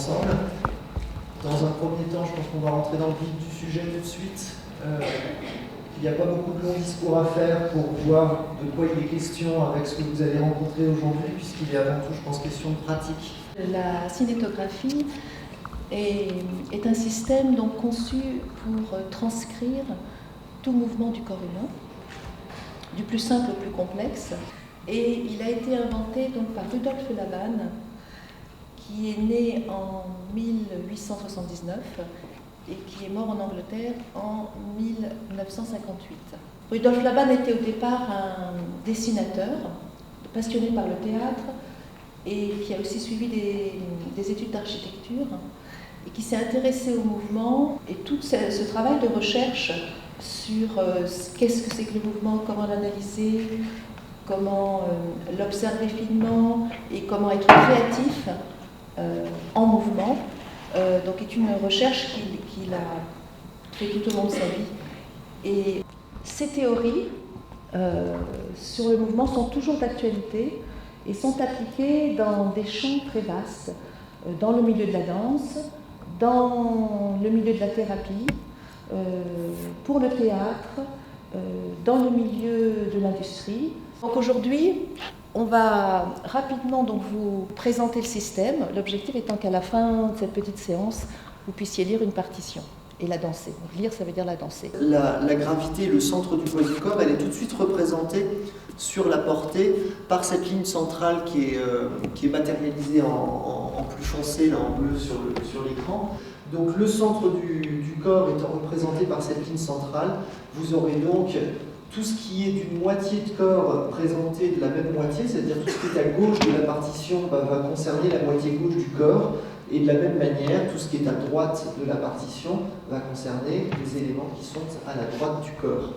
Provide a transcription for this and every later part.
ensemble. Dans un premier temps, je pense qu'on va rentrer dans le vif du sujet tout de suite. Il n'y a pas beaucoup de longs discours à faire pour voir de quoi il est question avec ce que vous allez rencontrer aujourd'hui, puisqu'il est avant tout, je pense, question de pratique. La cinétographie est un système donc conçu pour transcrire tout mouvement du corps humain, du plus simple au plus complexe. Et il a été inventé donc par Rudolf Laban, qui est né en 1879 et qui est mort en Angleterre en 1958. Rudolf Laban était au départ un dessinateur, passionné par le théâtre, et qui a aussi suivi des études d'architecture, et qui s'est intéressé au mouvement, et tout ce travail de recherche sur qu'est-ce que c'est que le mouvement, comment l'analyser, comment l'observer finement, et comment être créatif en mouvement, donc est une recherche qu'il a fait tout au long de sa vie. Et ces théories sur le mouvement sont toujours d'actualité et sont appliquées dans des champs très vastes, dans le milieu de la danse, dans le milieu de la thérapie, pour le théâtre, dans le milieu de l'industrie. Donc aujourd'hui, on va rapidement donc vous présenter le système, l'objectif étant qu'à la fin de cette petite séance, vous puissiez lire une partition et la danser. Donc lire, ça veut dire la danser. La gravité, le centre du poids du corps, elle est tout de suite représentée sur la portée par cette ligne centrale qui est matérialisée en plus foncé, là en bleu sur l'écran. Donc le centre du corps étant représenté par cette ligne centrale, vous aurez donc tout ce qui est d'une moitié de corps présenté de la même moitié, c'est-à-dire tout ce qui est à gauche de la partition va concerner la moitié gauche du corps, et de la même manière, tout ce qui est à droite de la partition va concerner les éléments qui sont à la droite du corps.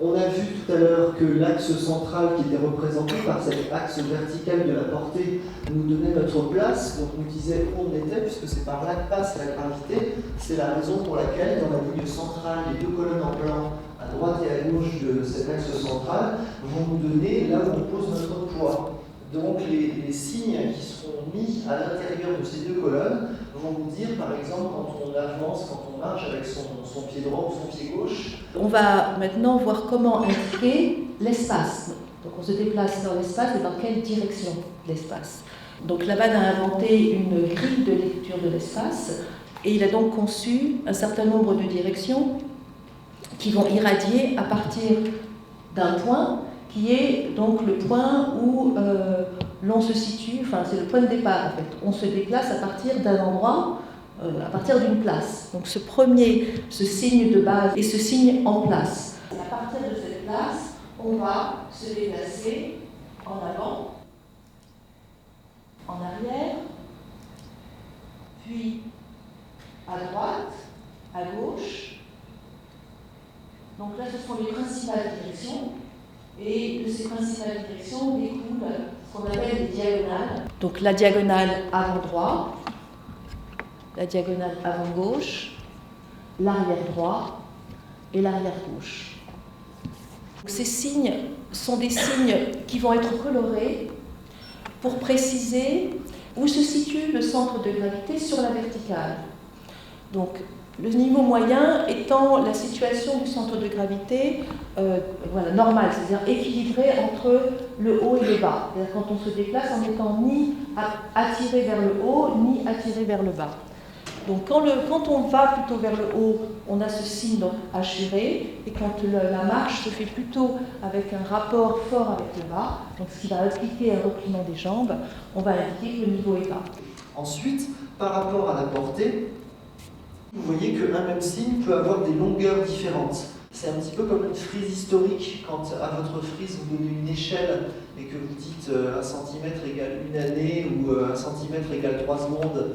On a vu tout à l'heure que l'axe central qui était représenté par cet axe vertical de la portée nous donnait notre place, donc nous disait où on était, puisque c'est par là que passe la gravité. C'est la raison pour laquelle, dans la ligne centrale, les deux colonnes en blanc, à droite et à gauche de cet axe central, vont nous donner là où on pose notre poids. Donc les signes qui seront mis à l'intérieur de ces deux colonnes vont nous dire, par exemple, quand on avance, quand on marche avec son pied droit ou son pied gauche. On va maintenant voir comment indiquer l'espace. Donc on se déplace dans l'espace et dans quelle direction l'espace. Donc Laban a inventé une grille de lecture de l'espace et il a donc conçu un certain nombre de directions qui vont irradier à partir d'un point qui est donc le point où l'on se situe, enfin c'est le point de départ en fait. On se déplace à partir d'un endroit, à partir d'une place. Donc ce signe de base et ce signe en place. À partir de cette place, on va se déplacer en avant, en arrière, puis à droite, à gauche. Donc là, ce sont les principales directions. Et de ces principales directions découlent ce qu'on appelle des diagonales. Donc la diagonale avant droit, la diagonale avant gauche, l'arrière droit et l'arrière gauche. Ces signes sont des signes qui vont être colorés pour préciser où se situe le centre de gravité sur la verticale. Donc le niveau moyen étant la situation du centre de gravité normale, c'est-à-dire équilibrée entre le haut et le bas. C'est-à-dire quand on se déplace en n'étant ni attiré vers le haut, ni attiré vers le bas. Donc quand on va plutôt vers le haut, on a ce signe donc hachuré, et quand la marche se fait plutôt avec un rapport fort avec le bas, donc ce qui va impliquer un repliement des jambes, on va indiquer que le niveau est bas. Ensuite, par rapport à la portée, vous voyez qu'un même signe peut avoir des longueurs différentes. C'est un petit peu comme une frise historique. Quand à votre frise vous donnez une échelle et que vous dites 1 cm égale une année ou 1 cm égale 3 secondes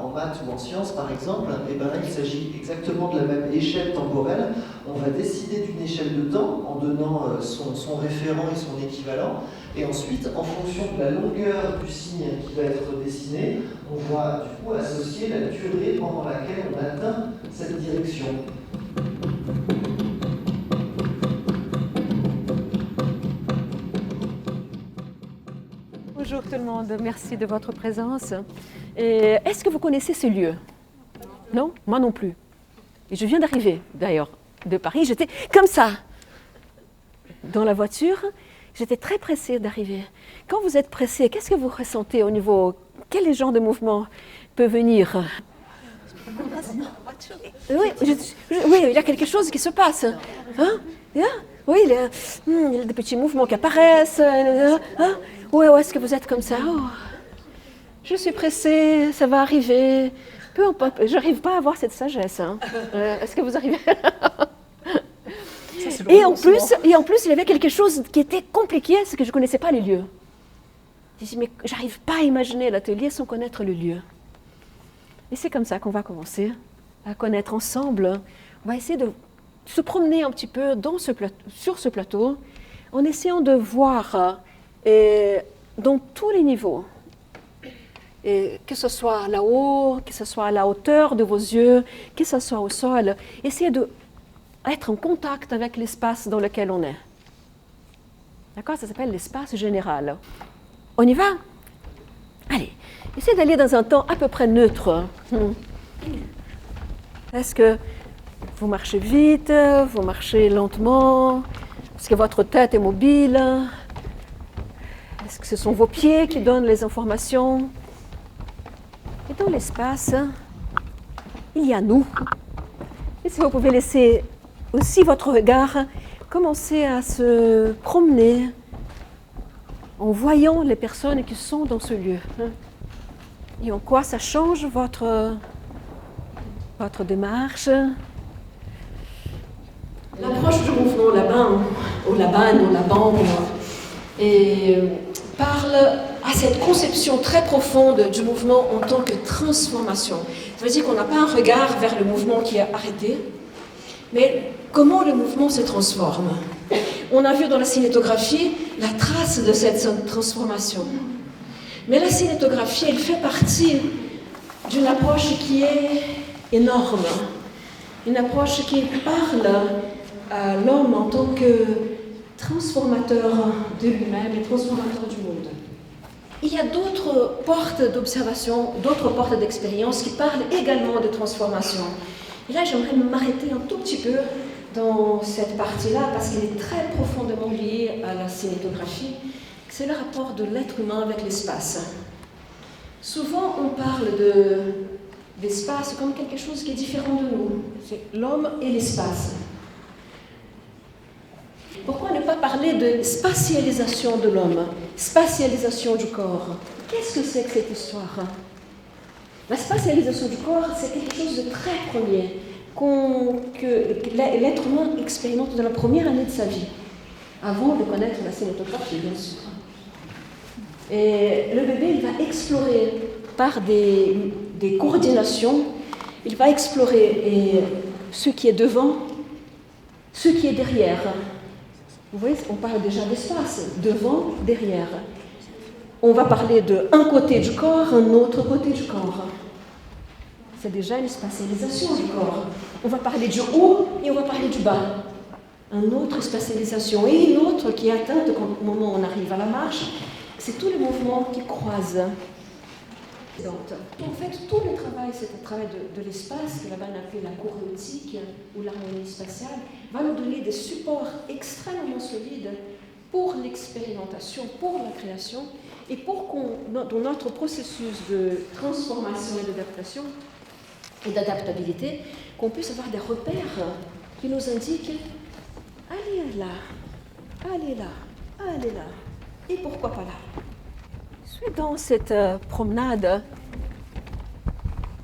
en maths ou en sciences par exemple, et bien là il s'agit exactement de la même échelle temporelle. On va décider d'une échelle de temps en donnant son référent et son équivalent. Et ensuite, en fonction de la longueur du signe qui va être dessiné, on va du coup associer la durée pendant laquelle on atteint cette direction. Bonjour. tout le monde, merci de votre présence. Est-ce que vous connaissez ce lieu? Non? Moi non plus. Et je viens d'arriver d'ailleurs de Paris, j'étais comme ça, dans la voiture, j'étais très pressée d'arriver. Quand vous êtes pressé, qu'est-ce que vous ressentez au niveau, quel genre de mouvement peut venir? Oui, oui, il y a quelque chose qui se passe. Hein? Oui, il y a des petits mouvements qui apparaissent. Hein? Où est-ce que vous êtes comme ça? Oh, je suis pressée, ça va arriver. Peu importe, je n'arrive pas à avoir cette sagesse. Hein. Est-ce que vous arrivez? Et en plus, il y avait quelque chose qui était compliqué, c'est que je ne connaissais pas les lieux. Je dis, mais j'arrive pas à imaginer l'atelier sans connaître le lieu. Et c'est comme ça qu'on va commencer à connaître ensemble. On va essayer de se promener un petit peu sur ce plateau en essayant de voir dans tous les niveaux, et que ce soit là-haut, que ce soit à la hauteur de vos yeux, que ce soit au sol, essayez d'être en contact avec l'espace dans lequel on est. D'accord? Ça s'appelle l'espace général. On y va? Allez, essayez d'aller dans un temps à peu près neutre. Est-ce que vous marchez vite, vous marchez lentement? Est-ce que votre tête est mobile? Est-ce que ce sont vos pieds qui donnent les informations? Et dans l'espace, il y a nous. Et si vous pouvez laisser aussi votre regard commencer à se promener en voyant les personnes qui sont dans ce lieu. Et en quoi ça change votre démarche? L'approche du mouvement Laban, ou Laban, ou Laban, et parle à cette conception très profonde du mouvement en tant que transformation. Ça veut dire qu'on n'a pas un regard vers le mouvement qui est arrêté, mais comment le mouvement se transforme. On a vu dans la cinétographie la trace de cette transformation. Mais la cinétographie, elle fait partie d'une approche qui est énorme, une approche qui parle à l'homme en tant que transformateur de lui-même et transformateur du monde. Il y a d'autres portes d'observation, d'autres portes d'expérience qui parlent également de transformation. Et là, j'aimerais m'arrêter un tout petit peu dans cette partie-là parce qu'elle est très profondément liée à la cinétographie. C'est le rapport de l'être humain avec l'espace. Souvent, on parle d'espace comme quelque chose qui est différent de nous. C'est l'homme et l'espace. Pourquoi ne pas parler de spatialisation de l'homme, spatialisation du corps? Qu'est-ce que c'est que cette histoire? La spatialisation du corps, c'est quelque chose de très premier que l'être humain expérimente dans la première année de sa vie, avant de connaître la cinétographie, bien sûr. Et le bébé, il va explorer par des coordinations, il va explorer ce qui est devant, ce qui est derrière. Vous voyez, on parle déjà d'espace, devant, derrière. On va parler d'un côté du corps, un autre côté du corps. C'est déjà une spatialisation du corps. On va parler du haut et on va parler du bas. Une autre spatialisation et une autre qui est atteinte au moment où on arrive à la marche. C'est tous les mouvements qui croisent. En fait, tout le travail, c'est un travail de l'espace, que là-bas on appelle la choréotique ou l'harmonie spatiale, va nous donner des supports extrêmement solides pour l'expérimentation, pour la création, et pour dans notre processus de transformation et d'adaptation et d'adaptabilité, qu'on puisse avoir des repères qui nous indiquent « allez là, allez là, allez là, et pourquoi pas là ?» Dans cette promenade,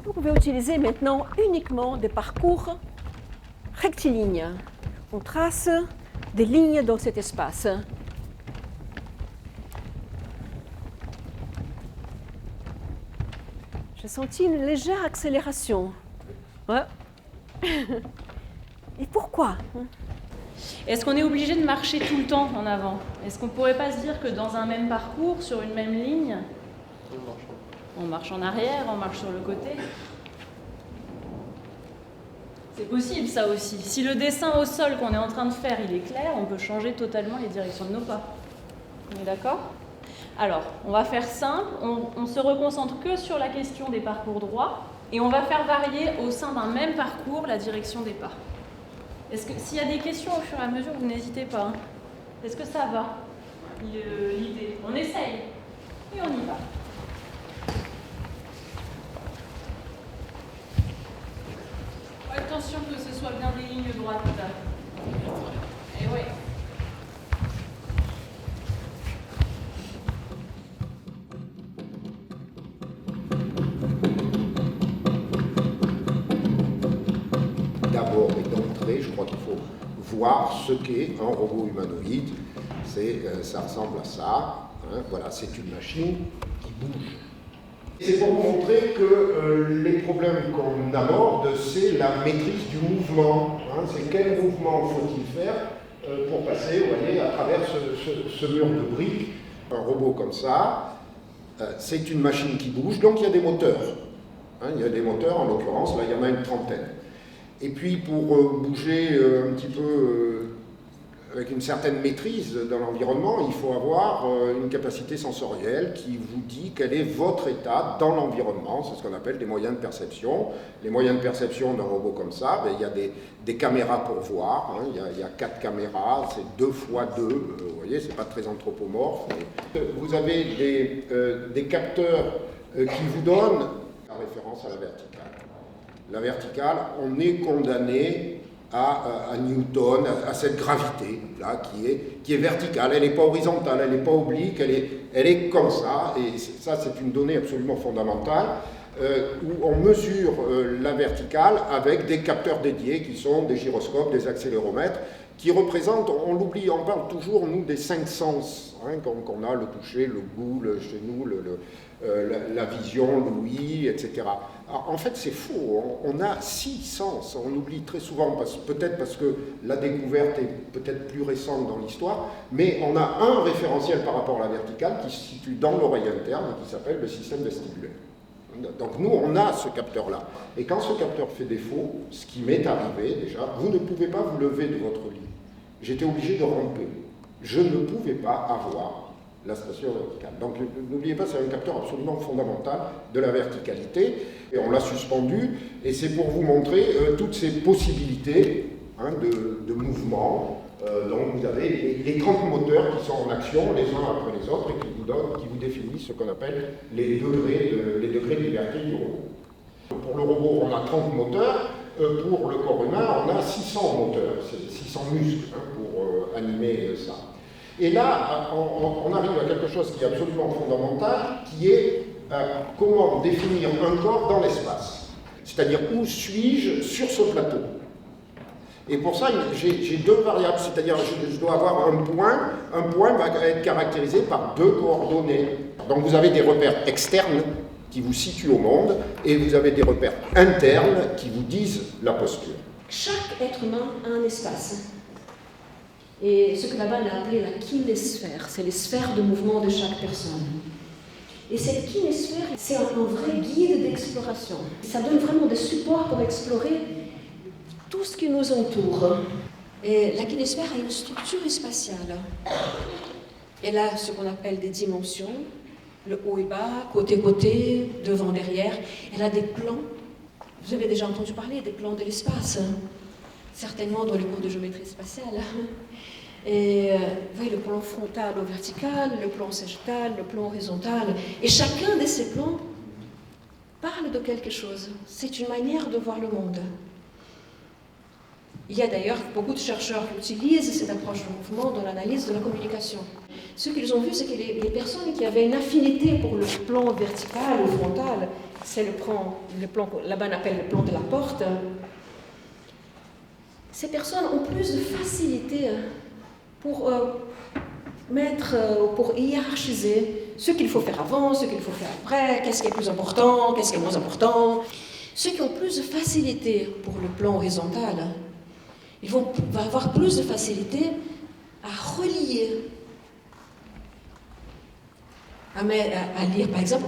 vous pouvez utiliser maintenant uniquement des parcours rectilignes. On trace des lignes dans cet espace. J'ai senti une légère accélération. Ouais. Et pourquoi? Est-ce qu'on est obligé de marcher tout le temps en avant? Est-ce qu'on ne pourrait pas se dire que dans un même parcours, sur une même ligne, on marche en arrière, on marche sur le côté? C'est possible ça aussi. Si le dessin au sol qu'on est en train de faire, il est clair, on peut changer totalement les directions de nos pas. On est d'accord? Alors, on va faire simple, on se reconcentre que sur la question des parcours droits et on va faire varier au sein d'un même parcours la direction des pas. Est-ce que s'il y a des questions au fur et à mesure, vous n'hésitez pas. Hein. Est-ce que ça va, l'idée? On essaye et on y va. Attention que ce soit bien des lignes droites. Et oui. D'abord et d'entrée, je crois qu'il faut voir ce qu'est un robot humanoïde. Ça ressemble à ça. Hein, voilà, c'est une machine qui bouge. C'est pour montrer que les problèmes qu'on aborde, c'est la maîtrise du mouvement. Hein, c'est quel mouvement faut-il faire pour passer, vous voyez, à travers ce mur de briques. Un robot comme ça, c'est une machine qui bouge, donc il y a des moteurs. Hein, il y a des moteurs, en l'occurrence, là il y en a une trentaine. Et puis pour bouger un petit peu avec une certaine maîtrise dans l'environnement, il faut avoir une capacité sensorielle qui vous dit quel est votre état dans l'environnement. C'est ce qu'on appelle des moyens de perception. Les moyens de perception d'un robot comme ça, ben, il y a des caméras pour voir. Hein. Il y a 4 caméras, c'est 2 x 2. Vous voyez, c'est pas très anthropomorphe. Vous avez des capteurs qui vous donnent la référence à la verticale. La verticale, on est condamné à Newton, à cette gravité-là qui est verticale. Elle n'est pas horizontale, elle n'est pas oblique, elle est comme ça. Et ça, c'est une donnée absolument fondamentale où on mesure la verticale avec des capteurs dédiés qui sont des gyroscopes, des accéléromètres, qui représentent, on l'oublie, on parle toujours, nous, des 5 sens, hein, qu'on a, le toucher, le goût, chez nous, la vision, l'ouïe, etc. Alors, en fait, c'est faux, on a 6 sens, on oublie très souvent, peut-être parce que la découverte est peut-être plus récente dans l'histoire, mais on a un référentiel par rapport à la verticale qui se situe dans l'oreille interne, qui s'appelle le système vestibulaire. Donc nous, on a ce capteur-là. Et quand ce capteur fait défaut, ce qui m'est arrivé déjà, vous ne pouvez pas vous lever de votre lit. J'étais obligé de ramper. Je ne pouvais pas avoir la station verticale. Donc n'oubliez pas, c'est un capteur absolument fondamental de la verticalité. Et on l'a suspendu, et c'est pour vous montrer toutes ces possibilités hein, de mouvement. Donc vous avez les 30 moteurs qui sont en action les uns après les autres et qui vous définissent ce qu'on appelle les degrés de liberté du robot. Pour le robot, on a 30 moteurs. Pour le corps humain, on a 600 moteurs, 600 muscles hein, pour animer ça. Et là, on arrive à quelque chose qui est absolument fondamental, qui est comment définir un corps dans l'espace. C'est-à-dire où suis-je sur ce plateau. Et pour ça, j'ai 2 variables, c'est-à-dire je dois avoir un point va être caractérisé par 2 coordonnées. Donc vous avez des repères externes qui vous situent au monde, et vous avez des repères internes qui vous disent la posture. Chaque être humain a un espace. Et ce que là-bas on a appelé la kinésphère, c'est les sphères de mouvement de chaque personne. Et cette kinésphère, c'est un vrai guide d'exploration. Ça donne vraiment des supports pour explorer tout ce qui nous entoure. Et la kinésphère a une structure spatiale. Elle a ce qu'on appelle des dimensions, le haut et bas, côté-côté, devant, derrière. Elle a des plans. Vous avez déjà entendu parler des plans de l'espace, hein, certainement dans les cours de géométrie spatiale. Et vous voyez le plan frontal ou vertical, le plan sagittal, le plan horizontal. Et chacun de ces plans parle de quelque chose. C'est une manière de voir le monde. Il y a d'ailleurs beaucoup de chercheurs qui utilisent cette approche du mouvement dans l'analyse de la communication. Ce qu'ils ont vu, c'est que les personnes qui avaient une affinité pour le plan vertical ou frontal, c'est le plan là-bas on appelle le plan de la porte, ces personnes ont plus de facilité pour pour hiérarchiser ce qu'il faut faire avant, ce qu'il faut faire après, qu'est-ce qui est plus important, qu'est-ce qui est moins important. Ceux qui ont plus de facilité pour le plan horizontal, ils vont avoir plus de facilité à relier, à lire. Par exemple,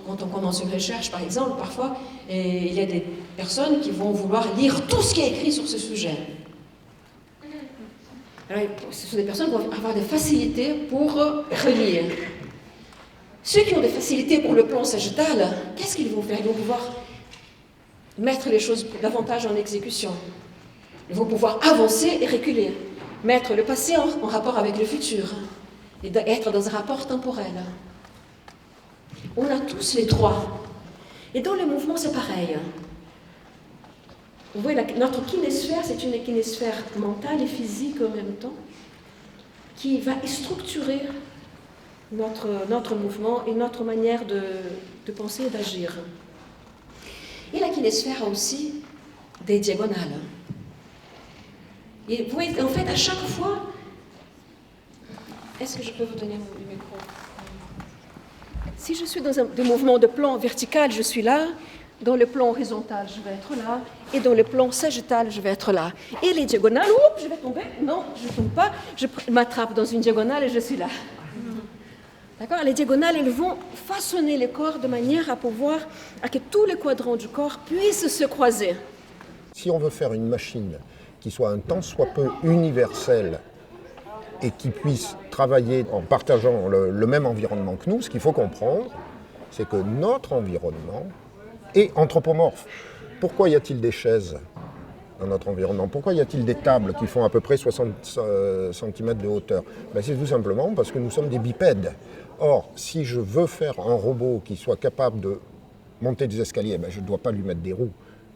quand on commence une recherche, par exemple, parfois, il y a des personnes qui vont vouloir lire tout ce qui est écrit sur ce sujet. Alors, ce sont des personnes qui vont avoir des facilités pour relier. Ceux qui ont des facilités pour le plan sagittal, qu'est-ce qu'ils vont faire? Ils vont pouvoir mettre les choses davantage en exécution. Ils vont pouvoir avancer et reculer, mettre le passé en rapport avec le futur et être dans un rapport temporel. On a tous les trois. Et dans le mouvement, c'est pareil. Vous voyez, notre kinésphère, c'est une kinésphère mentale et physique en même temps, qui va structurer notre mouvement et notre manière de penser et d'agir. Et la kinésphère a aussi des diagonales. Et vous voyez, en fait, à chaque fois, est-ce que je peux vous donner le micro? Si je suis dans des mouvements de plan vertical, je suis là. Dans le plan horizontal, je vais être là. Et dans le plan sagittal, je vais être là. Et les diagonales, oups, je vais tomber. Non, je ne tombe pas. Je m'attrape dans une diagonale et je suis là. D'accord? Les diagonales, elles vont façonner le corps de manière à que tous les quadrants du corps puissent se croiser. Si on veut faire une machine qui soit un tant soit peu universelle et qui puisse travailler en partageant le même environnement que nous, ce qu'il faut comprendre, c'est que notre environnement est anthropomorphe. Pourquoi y a-t-il des chaises dans notre environnement? Pourquoi y a-t-il des tables qui font à peu près 60 cm de hauteur? C'est tout simplement parce que nous sommes des bipèdes. Or, si je veux faire un robot qui soit capable de monter des escaliers, je ne dois pas lui mettre des roues,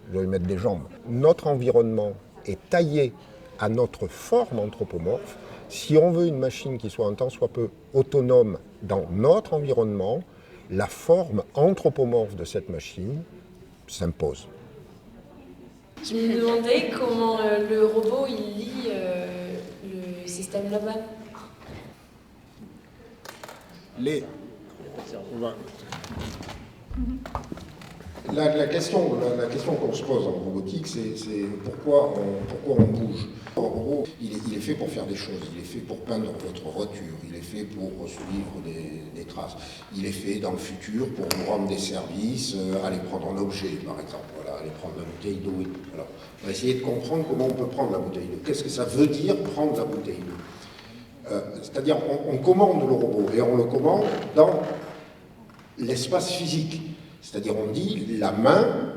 je dois lui mettre des jambes. Notre environnement est taillé à notre forme anthropomorphe. Si on veut une machine qui soit un tant soit peu autonome dans notre environnement, la forme anthropomorphe de cette machine s'impose. Je me demandais comment le robot il lit le système là-bas. La question qu'on se pose en robotique, c'est pourquoi on bouge. Un robot, il est fait pour faire des choses, il est fait pour peindre votre voiture, il est fait pour suivre des traces, il est fait dans le futur pour nous rendre des services, aller prendre un objet par exemple, voilà, aller prendre la bouteille d'eau. Alors, on va essayer de comprendre comment on peut prendre la bouteille d'eau. Qu'est-ce que ça veut dire prendre la bouteille d'eau? C'est-à-dire on commande le robot et on le commande dans l'espace physique. C'est-à-dire on dit la main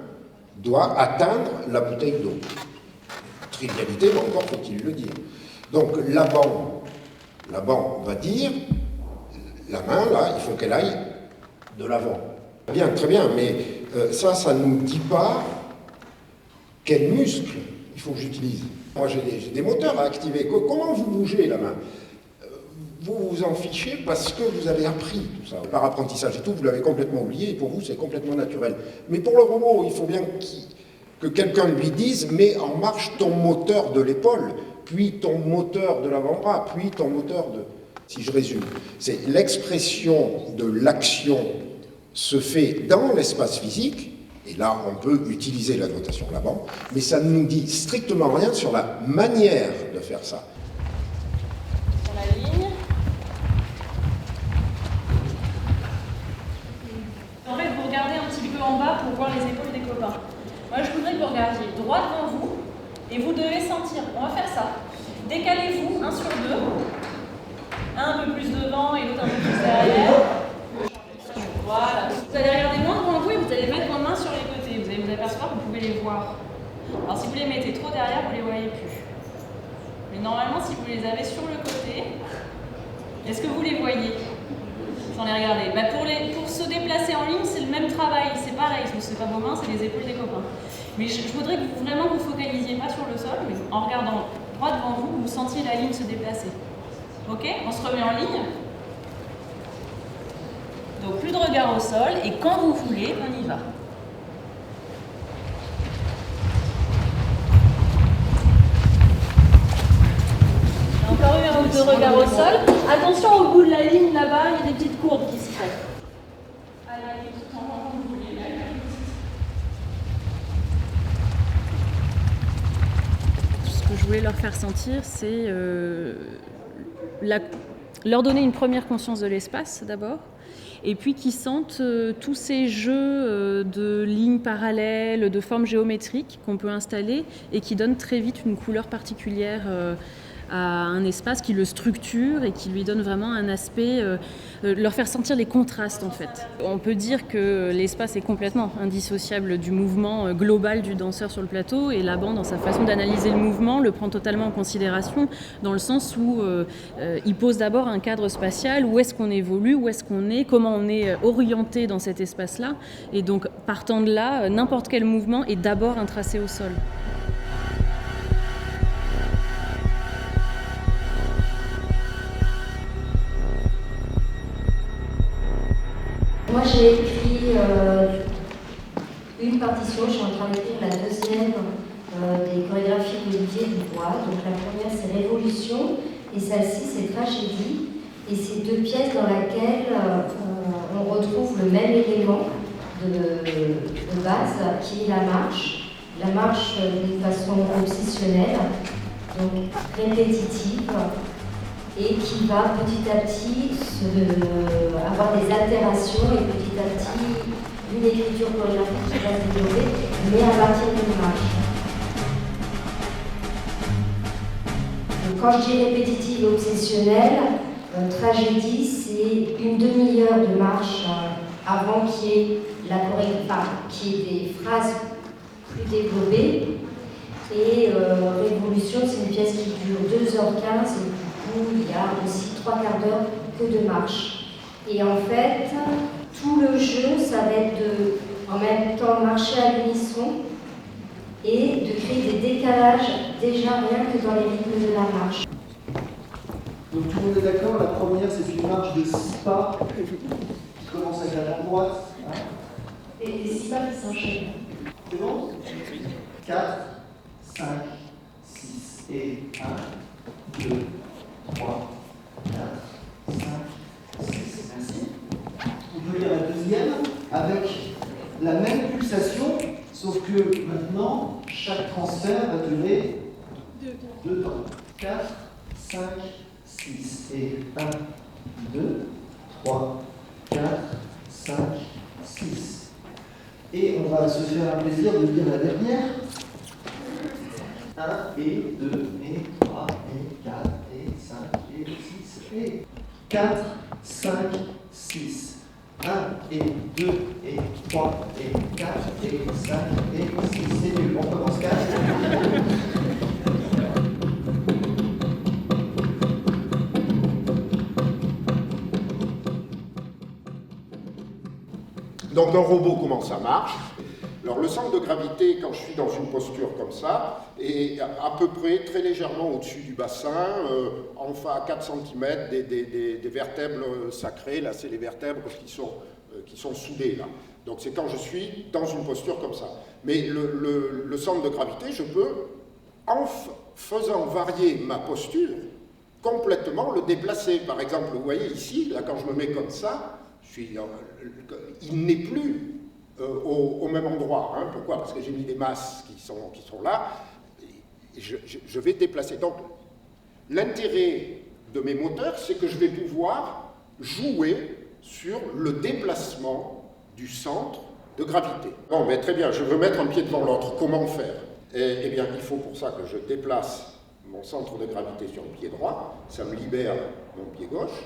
doit atteindre la bouteille d'eau. Trivialité, mais encore faut-il le dire. Donc la bande va dire la main là, il faut qu'elle aille de l'avant. Bien, très bien, mais ça ne nous dit pas quel muscle il faut que j'utilise. Moi j'ai des moteurs à activer. Comment vous bougez la main? Vous vous en fichez parce que vous avez appris tout ça. Par apprentissage et tout, vous l'avez complètement oublié et pour vous, c'est complètement naturel. Mais pour le robot, il faut bien que quelqu'un lui dise « mets en marche ton moteur de l'épaule, puis ton moteur de l'avant-bras, puis ton moteur de… » Si je résume, c'est l'expression de l'action se fait dans l'espace physique, et là, on peut utiliser la notation là-bas, mais ça ne nous dit strictement rien sur la manière de faire ça. Sur la ligne. En fait, vous regardez un petit peu en bas pour voir les épaules des copains. Moi, je voudrais que vous regardiez droit devant vous et vous devez sentir. On va faire ça. Décalez-vous, 1 sur 2. Un peu plus devant et l'autre un peu plus derrière. Voilà. Vous allez regarder moins devant vous et vous allez mettre vos mains sur les côtés. Vous allez vous apercevoir que vous pouvez les voir. Alors, si vous les mettez trop derrière, vous ne les voyez plus. Mais normalement, si vous les avez sur le côté, est-ce que vous les voyez? J'en ai regardé. Pour se déplacer en ligne, c'est le même travail. C'est pareil, ce n'est pas vos mains, c'est les épaules des copains. Mais je voudrais que vraiment vous focalisiez pas sur le sol, mais en regardant droit devant vous, vous sentiez la ligne se déplacer. Ok? On se remet en ligne. Donc plus de regard au sol, et quand vous voulez, on y va. Encore eu un ou deux regards au sol. Attention au bout de la ligne là-bas, il y a des petites courbes qui se créent. Allez, tout en haut, vous voulez. Ce que je voulais leur faire sentir, c'est leur donner une première conscience de l'espace d'abord, et puis qu'ils sentent tous ces jeux de lignes parallèles, de formes géométriques qu'on peut installer et qui donnent très vite une couleur particulière un espace qui le structure et qui lui donne vraiment un aspect, leur faire sentir les contrastes en fait. On peut dire que l'espace est complètement indissociable du mouvement global du danseur sur le plateau, et la bande, dans sa façon d'analyser le mouvement, le prend totalement en considération, dans le sens où il pose d'abord un cadre spatial, où est-ce qu'on évolue, où est-ce qu'on est, comment on est orienté dans cet espace-là, et donc partant de là, n'importe quel mouvement est d'abord un tracé au sol. Moi j'ai écrit une partition, je suis en train d'écrire la deuxième des chorégraphies d'Olivier Dubois. Donc la première c'est Révolution et celle-ci c'est Tragédie. Et c'est deux pièces dans lesquelles on retrouve le même élément de base qui est la marche. La marche d'une façon obsessionnelle, donc répétitive, et qui va petit à petit avoir des altérations et petit à petit une écriture chorégraphique qui va se développer, mais à partir d'une marche. Donc, quand je dis répétitive et obsessionnelle, Tragédie, c'est une demi-heure de marche avant qu'il y ait la qu'il y ait des phrases plus développées. Et Révolution, c'est une pièce qui dure 2h15 et où il y a aussi 3/4 d'heure que de marche. Et en fait, tout le jeu, ça va être de, en même temps, marcher à l'unisson et de créer des décalages déjà rien que dans les rythmes de la marche. Donc tout le monde est d'accord, la première c'est une marche de 6 pas qui commence avec la main droite. Hein. Et des 6 pas qui s'enchaînent. C'est bon 4, 5, 6 et 1, 2, 3, 4, 5, 6. Merci. On peut lire la deuxième avec la même pulsation, sauf que maintenant, chaque transfert va durer 2 temps. 4, 5, 6 et 1, 2, 3, 4, 5, 6. Et on va se faire un plaisir de lire la dernière. 1 et 2 et 3 et 4 et 5 et 6 et 4, 5, 6. 1 et 2 et 3 et 4 et 5 et 6. C'est nul. On commence 4. Donc un robot, comment ça marche? Alors le centre de gravité, quand je suis dans une posture comme ça, est à peu près très légèrement au-dessus du bassin, enfin à 4 cm des vertèbres sacrées. Là, c'est les vertèbres qui sont soudées. Là. Donc c'est quand je suis dans une posture comme ça. Mais le centre de gravité, je peux, en faisant varier ma posture, complètement le déplacer. Par exemple, vous voyez ici, là, quand je me mets comme ça, il n'est plus au même endroit. Hein. Pourquoi? Parce que j'ai mis des masses qui sont là. Et je vais déplacer. Donc, l'intérêt de mes moteurs, c'est que je vais pouvoir jouer sur le déplacement du centre de gravité. Bon, mais très bien, je veux mettre un pied devant l'autre. Comment faire? Eh bien, il faut pour ça que je déplace mon centre de gravité sur le pied droit. Ça me libère mon pied gauche.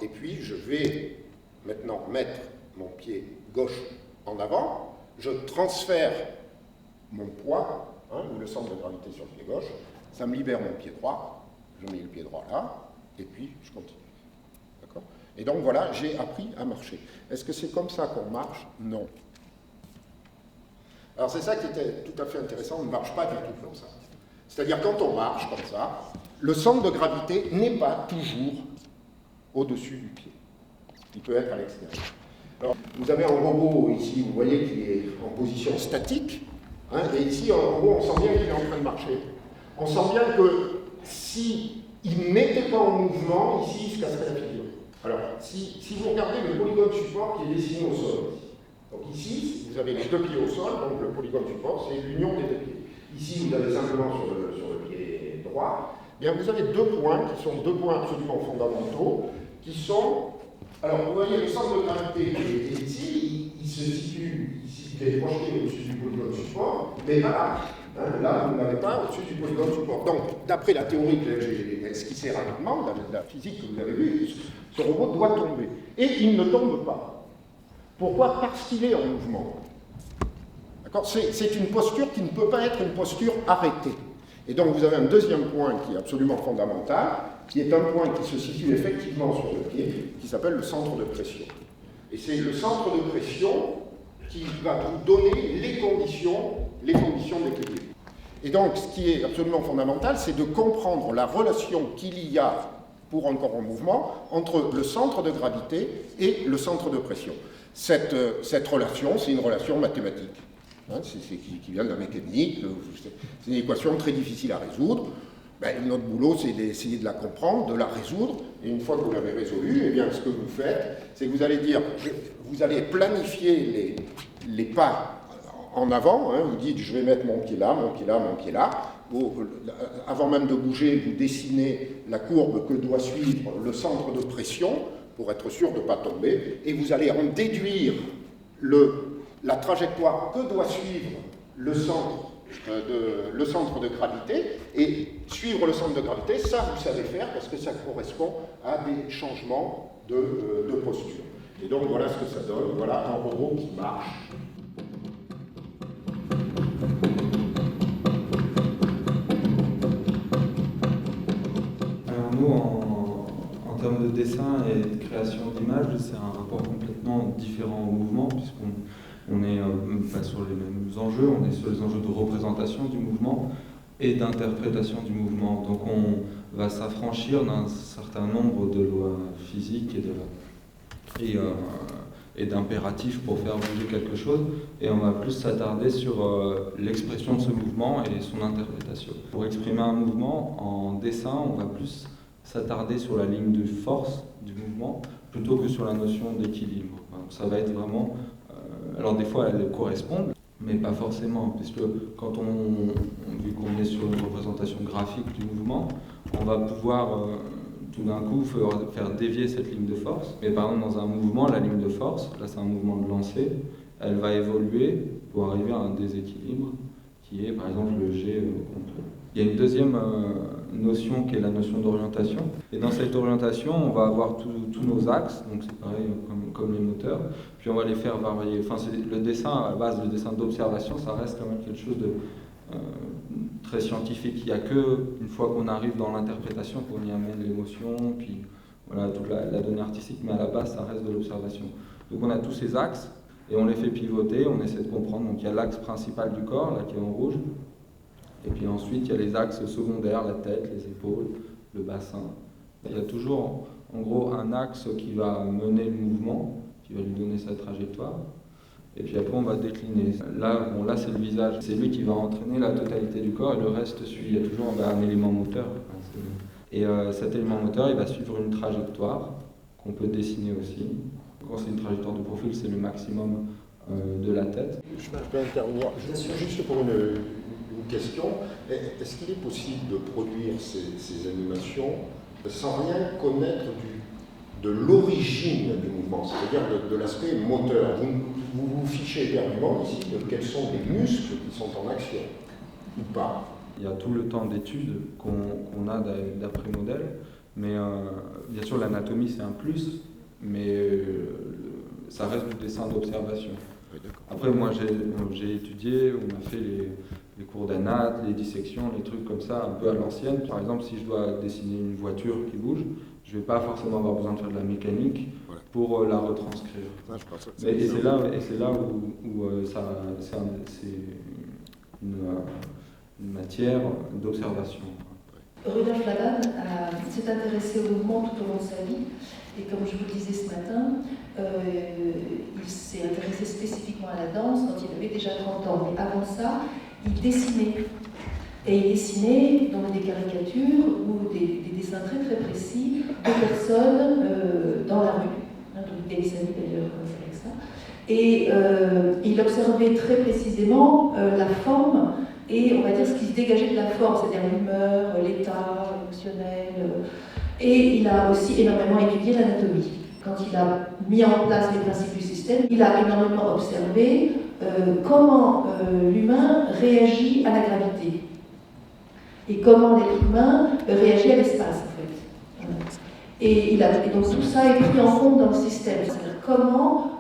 Et puis, je vais maintenant mettre mon pied gauche en avant. Je transfère mon poids, ou le centre de gravité sur le pied gauche. Ça me libère mon pied droit. Je mets le pied droit là. Et puis, je continue. D'accord? Et donc, voilà, j'ai appris à marcher. Est-ce que c'est comme ça qu'on marche? Non. Alors, c'est ça qui était tout à fait intéressant. On ne marche pas du tout comme ça. C'est-à-dire, quand on marche comme ça, le centre de gravité n'est pas toujours au-dessus du pied. Il peut être à l'extérieur. Alors, vous avez un robot ici, vous voyez qu'il est en position statique, et ici, un robot, on sent bien qu'il est en train de marcher. On sent bien que s'il ne mettait pas en mouvement, ici, il se casserait la figure. Alors, si vous regardez le polygone support qui est dessiné au sol, donc ici, vous avez les deux pieds au sol, donc le polygone support, c'est l'union des deux pieds. Ici, vous avez simplement sur le pied droit, bien, vous avez 2 points qui sont 2 points absolument fondamentaux, qui sont, alors vous voyez le centre de gravité qui est ici, il se situe, il est projeté au-dessus du polygone support, mais là, Hein, là, vous n'avez pas au-dessus du polygone support. Donc, d'après la théorie que j'ai esquissée rapidement, la physique que vous avez vue, ce robot doit tomber. Et il ne tombe pas. Pourquoi? Parce qu'il est en mouvement. D'accord? C'est une posture qui ne peut pas être une posture arrêtée. Et donc, vous avez un deuxième point qui est absolument fondamental, qui est un point qui se situe effectivement sur le pied, qui s'appelle le centre de pression. Et c'est le centre de pression qui va vous donner les conditions d'équilibre. Et donc, ce qui est absolument fondamental, c'est de comprendre la relation qu'il y a, pour un corps en mouvement, entre le centre de gravité et le centre de pression. Cette relation, c'est une relation mathématique. Hein, qui vient de la mécanique, c'est une équation très difficile à résoudre. Ben, notre boulot, c'est d'essayer de la comprendre, de la résoudre, et une fois que vous l'avez résolue, eh bien, ce que vous faites, c'est que vous allez planifier les pas en avant, hein, vous dites, je vais mettre mon pied là, mon pied là, mon pied là, avant même de bouger, vous dessinez la courbe que doit suivre le centre de pression, pour être sûr de ne pas tomber, et vous allez en déduire la trajectoire que doit suivre le centre de gravité, et suivre le centre de gravité, ça vous savez faire parce que ça correspond à des changements de posture. Et donc voilà ce que ça donne, voilà un robot qui marche. Alors nous, en termes de dessin et de création d'images, c'est un rapport complètement différent au mouvement, puisqu'on n'est pas sur les mêmes enjeux, on est sur les enjeux de représentation du mouvement et d'interprétation du mouvement. Donc on va s'affranchir d'un certain nombre de lois physiques et d'impératifs pour faire bouger quelque chose, et on va plus s'attarder sur l'expression de ce mouvement et son interprétation. Pour exprimer un mouvement, en dessin, on va plus s'attarder sur la ligne de force du mouvement plutôt que sur la notion d'équilibre. Donc ça va être vraiment... alors des fois elles correspondent, mais pas forcément, puisque quand vu qu'on est sur une représentation graphique du mouvement, on va pouvoir tout d'un coup faire dévier cette ligne de force. Mais par exemple dans un mouvement, la ligne de force, là c'est un mouvement de lancer, elle va évoluer pour arriver à un déséquilibre qui est par exemple le G contre. Il y a une deuxième notion qui est la notion d'orientation. Et dans cette orientation, on va avoir tous nos axes, donc c'est pareil comme les moteurs, puis on va les faire varier. Enfin, le dessin, à la base, le dessin d'observation, ça reste quand même quelque chose de très scientifique. Il n'y a qu'une fois qu'on arrive dans l'interprétation qu'on y amène l'émotion, puis voilà, toute la donnée artistique, mais à la base, ça reste de l'observation. Donc on a tous ces axes, et on les fait pivoter, on essaie de comprendre. Donc il y a l'axe principal du corps, là, qui est en rouge. Et puis ensuite, il y a les axes secondaires, la tête, les épaules, le bassin. Il y a toujours, en gros, un axe qui va mener le mouvement, qui va lui donner sa trajectoire. Et puis après, on va décliner. Là, c'est le visage. C'est lui qui va entraîner la totalité du corps et le reste suit. Il y a toujours un élément moteur. Et cet élément moteur, il va suivre une trajectoire qu'on peut dessiner aussi. Quand c'est une trajectoire de profil, c'est le maximum de la tête. Je peux intervenir juste pour une question. Est-ce qu'il est possible de produire ces animations sans rien connaître de l'origine du mouvement, c'est-à-dire de l'aspect moteur? Vous vous fichez éperdument ici de quels sont les muscles qui sont en action, ou pas? Il y a tout le temps d'études qu'on a d'après modèle, mais bien sûr l'anatomie c'est un plus, mais ça reste du dessin d'observation. Oui, après moi j'ai étudié, on a fait les cours d'anat, les dissections, les trucs comme ça, un peu à l'ancienne. Par exemple, si je dois dessiner une voiture qui bouge, je ne vais pas forcément avoir besoin de faire de la mécanique pour la retranscrire. Et c'est là où c'est une matière d'observation. Rudolf Laban s'est intéressé au mouvement tout au long de sa vie. Et comme je vous le disais ce matin, il s'est intéressé spécifiquement à la danse quand il avait déjà 30 ans. Mais avant ça, il dessinait. Et il dessinait donc des caricatures ou des dessins très très précis de personnes dans la rue. Donc des amis d'ailleurs avec ça. Et il observait très précisément la forme et on va dire ce qui se dégageait de la forme, c'est-à-dire l'humeur, l'état émotionnel. Et il a aussi énormément étudié l'anatomie. Quand il a mis en place les principes du système, il a énormément observé comment l'humain réagit à la gravité et comment l'être humain réagit à l'espace, en fait. Et donc tout ça est pris en compte dans le système. C'est-à-dire comment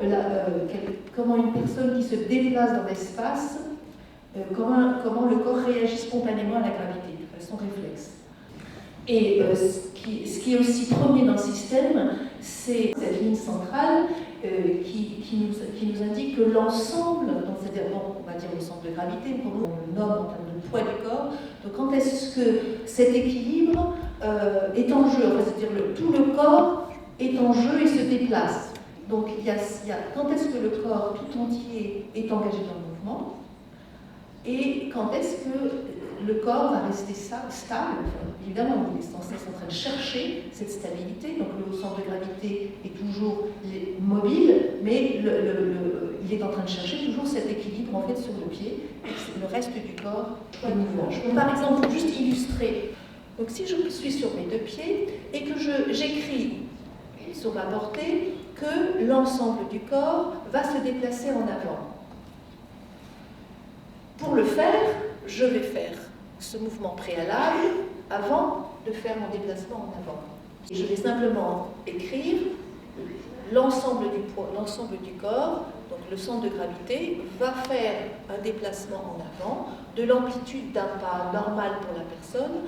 une personne qui se déplace dans l'espace, comment le corps réagit spontanément à la gravité, de façon réflexe. Et ce qui est aussi premier dans le système, c'est cette ligne centrale qui nous indique que l'ensemble, c'est-à-dire on va dire le centre de gravité, pour nous on le nomme en termes de poids du corps, donc quand est-ce que cet équilibre est en jeu, c'est-à-dire tout le corps est en jeu et se déplace. Donc quand est-ce que le corps tout entier est engagé dans le mouvement et quand est-ce que le corps va rester stable. Évidemment, il est sans cesse en train de chercher cette stabilité, donc le centre de gravité est toujours mobile, mais il est en train de chercher toujours cet équilibre en fait sur le pied, et le reste du corps est mouvement. Par exemple, pour juste illustrer, donc si je suis sur mes deux pieds et que j'écris sur ma portée que l'ensemble du corps va se déplacer en avant. Pour le faire, je vais faire ce mouvement préalable avant de faire mon déplacement en avant. Et je vais simplement écrire l'ensemble du corps, donc le centre de gravité, va faire un déplacement en avant de l'amplitude d'un pas normal pour la personne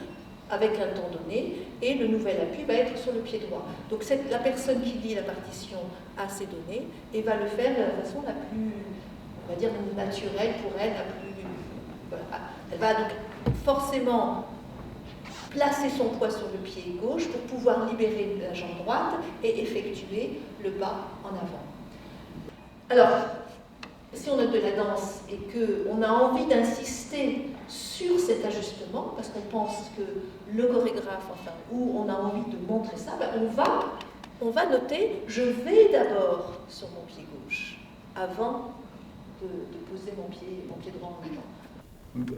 avec un temps donné, et le nouvel appui va être sur le pied droit. Donc la personne qui lit la partition a ces données et va le faire de la façon la plus, on va dire, naturelle pour elle, la plus... Voilà. Elle va donc forcément placer son poids sur le pied gauche pour pouvoir libérer la jambe droite et effectuer le pas en avant. Alors, si on a de la danse et qu'on a envie d'insister sur cet ajustement, parce qu'on pense que le chorégraphe, où on a envie de montrer ça, on va noter, je vais d'abord sur mon pied gauche, avant de poser mon pied droit en avant.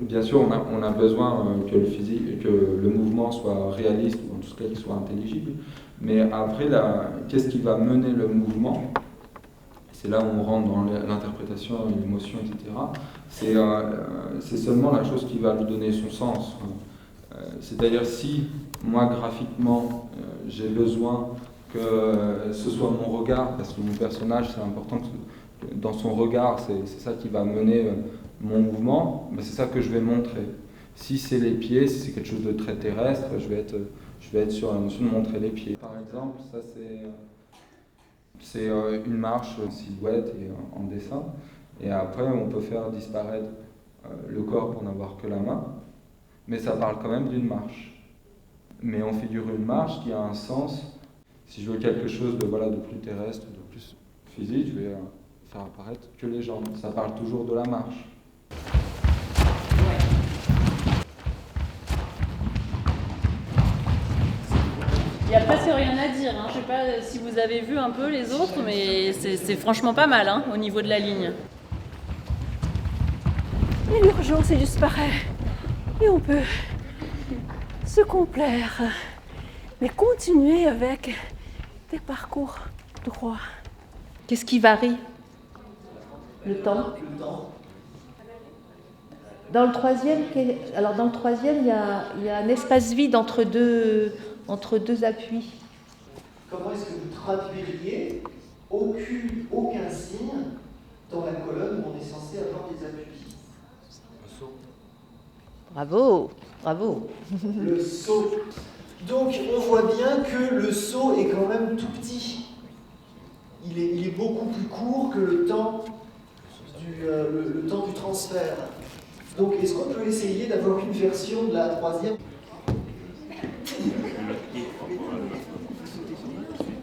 Bien sûr, on a besoin que le mouvement soit réaliste, ou en tout cas qu'il soit intelligible, mais après, qu'est-ce qui va mener le mouvement? C'est là où on rentre dans l'interprétation, l'émotion, etc. C'est seulement la chose qui va lui donner son sens. C'est-à-dire si, moi, graphiquement, j'ai besoin que ce soit mon regard, parce que mon personnage, c'est important que dans son regard, c'est ça qui va mener mon mouvement, mais c'est ça que je vais montrer. Si c'est les pieds, si c'est quelque chose de très terrestre, je vais être sur la notion de montrer les pieds. Par exemple, ça c'est une marche en silhouette et en dessin, et après on peut faire disparaître le corps pour n'avoir que la main, mais ça parle quand même d'une marche. Mais on figure une marche qui a un sens. Si je veux quelque chose de plus terrestre, de plus physique, je vais faire apparaître que les jambes. Ça parle toujours de la marche. Il y a presque rien à dire, hein. Je ne sais pas si vous avez vu un peu les autres, mais c'est franchement pas mal au niveau de la ligne. Et l'urgence c'est juste pareil. Et on peut se complaire, mais continuer avec des parcours droits. Qu'est-ce qui varie? Le temps. Dans le troisième, il y a un espace vide entre deux appuis. Comment est-ce que vous traduiriez aucun signe dans la colonne où on est censé avoir des appuis? Le saut. Bravo. Le saut. Donc on voit bien que le saut est quand même tout petit. Il est beaucoup plus court que le temps du transfert. Donc est-ce qu'on peut essayer d'avoir une version de la troisième?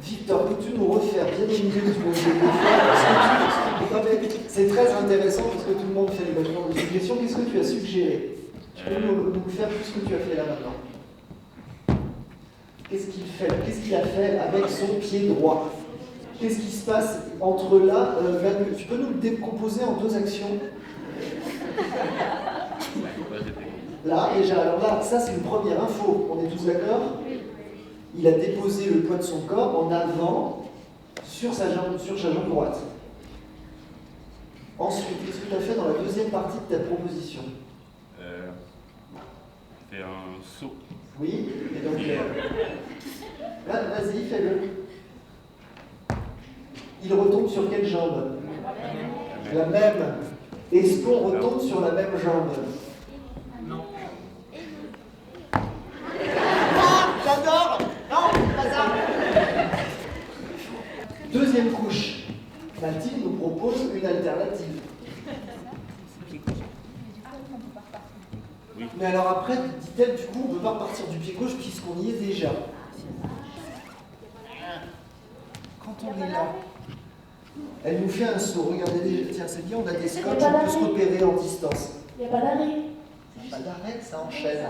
Victor, peux-tu nous refaire bien au milieu du monde? C'est très intéressant parce que tout le monde fait les mêmes genres de suggestions. Qu'est-ce que tu as suggéré? Tu peux nous faire tout ce que tu as fait là maintenant? Qu'est-ce qu'il a fait avec son pied droit? Qu'est-ce qui se passe entre là? Tu peux nous le décomposer en deux actions? Là, déjà, alors là, ça c'est une première info, on est tous d'accord? Il a déposé le poids de son corps en avant sur sa jambe droite. Ensuite, qu'est-ce que tu as fait dans la deuxième partie de ta proposition? Fait un saut. Oui, et donc là, vas-y, fais-le. Il retombe sur quelle jambe? La même. Est-ce qu'on retombe sur la même jambe? Non. Ah, j'adore! Non, pas ça! Deuxième couche. Mathilde nous propose une alternative. Oui. Mais alors après, dit-elle, du coup, on ne peut pas repartir du pied gauche puisqu'on y est déjà. Quand on est là, elle nous fait un saut. Regardez déjà, tiens, c'est bien, on a des scotch, on peut se repérer en distance. Il n'y a pas d'arrêt. Pas d'arrêt, ça enchaîne.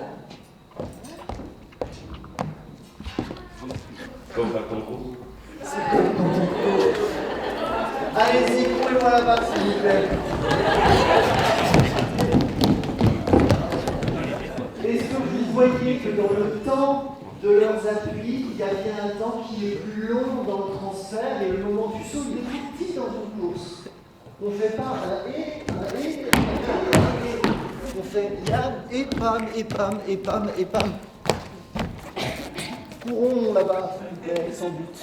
Comme un concours. C'est comme quand on court. Allez-y, courez-moi là-bas, s'il vous plaît. Est-ce que vous voyez que dans le temps de leurs appuis, il y a bien un temps qui est plus long dans le transfert et le moment du saut, il est plus petit dans une course. On fait pas un et, on fait yann et pam, et pam, et pam, et pam. Courons là-bas, s'il vous plaît, sans but.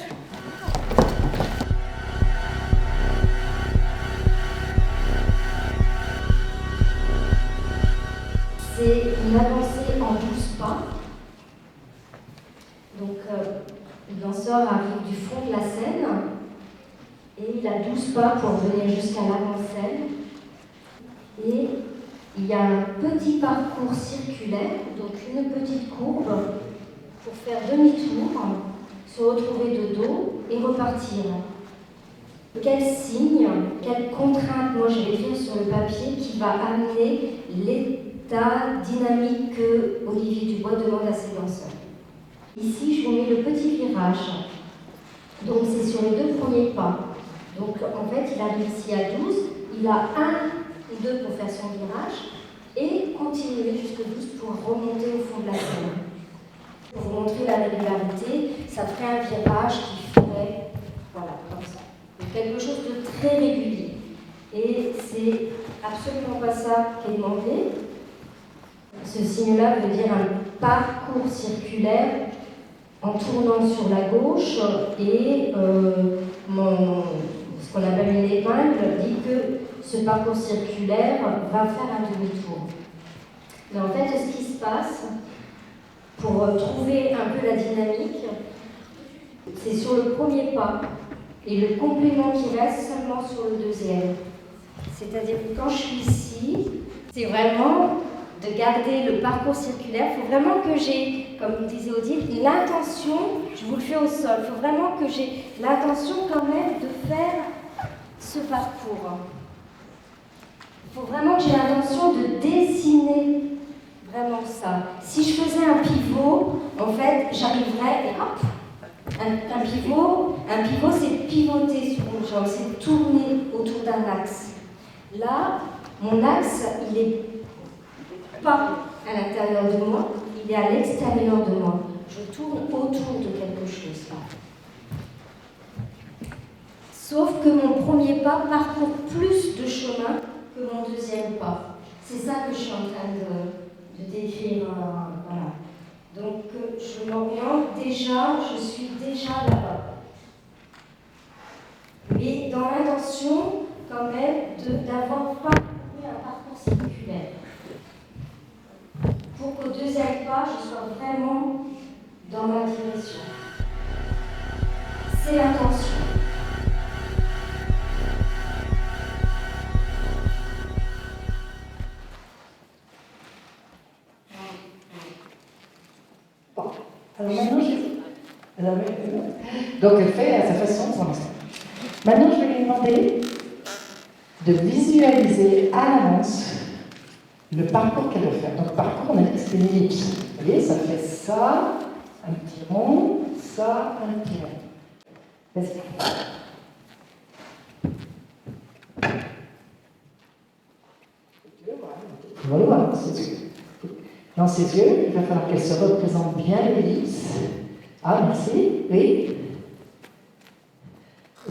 C'est une avancée en 12 pas. Donc, le danseur arrive du fond de la scène et il a 12 pas pour venir jusqu'à l'avant-scène. Et il y a un petit parcours circulaire, donc une petite courbe pour faire demi-tour, se retrouver de dos et repartir. Quel signe, quelle contrainte, moi je vais écrire sur le papier, qui va amener l'état dynamique que Olivier Dubois demande à ses danseurs. Ici, je vous mets le petit virage. Donc, c'est sur les 2 premiers pas. Donc, en fait, il arrive ici à 12, il a 1 ou 2 pour faire son virage et continuer jusqu'à 12 pour remonter au fond de la scène. Pour vous montrer la régularité, ça ferait un virage qui ferait, voilà, comme ça. Donc, quelque chose de très régulier. Et c'est absolument pas ça qui est demandé. Ce signe-là veut dire un parcours circulaire en tournant sur la gauche et ce qu'on appelle une épingle dit que ce parcours circulaire va faire un demi-tour. Mais en fait, ce qui se passe, pour trouver un peu la dynamique, c'est sur le premier pas et le complément qui reste seulement sur le deuxième. C'est-à-dire que quand je suis ici, c'est vraiment de garder le parcours circulaire. Il faut vraiment que j'ai, comme disait Odile, l'intention, je vous le fais au sol, il faut vraiment que j'ai l'intention quand même de faire ce parcours. Il faut vraiment que j'ai l'intention de dessiner vraiment ça. Si je faisais un pivot, en fait, j'arriverais et hop, un pivot c'est pivoter sur une jambe, c'est tourner autour d'un axe. Là, mon axe, il est pas à l'intérieur de moi, il est à l'extérieur de moi. Je tourne autour de quelque chose là. Sauf que mon premier pas parcourt plus de chemin que mon deuxième pas. C'est ça que je suis en train de décrire. Voilà. Donc je m'oriente déjà, je suis déjà là-bas. Mais dans l'intention quand même d'avoir parcouru un parcours circulaire. Pour qu'au deuxième pas, je sois vraiment dans ma direction. C'est l'intention. Bon, alors maintenant, donc elle fait à sa façon pour l'instant. Maintenant, je vais lui demander de visualiser à l'avance le parcours qu'elle veut faire. Donc, le parcours, on a dit que c'était une ellipse. Vous voyez, ça fait ça, un petit rond, ça, un petit rond. Vas-y. On va le voir dans ses yeux. Dans ses yeux, il va falloir qu'elle se représente bien l'ellipse. Ah, merci. Oui.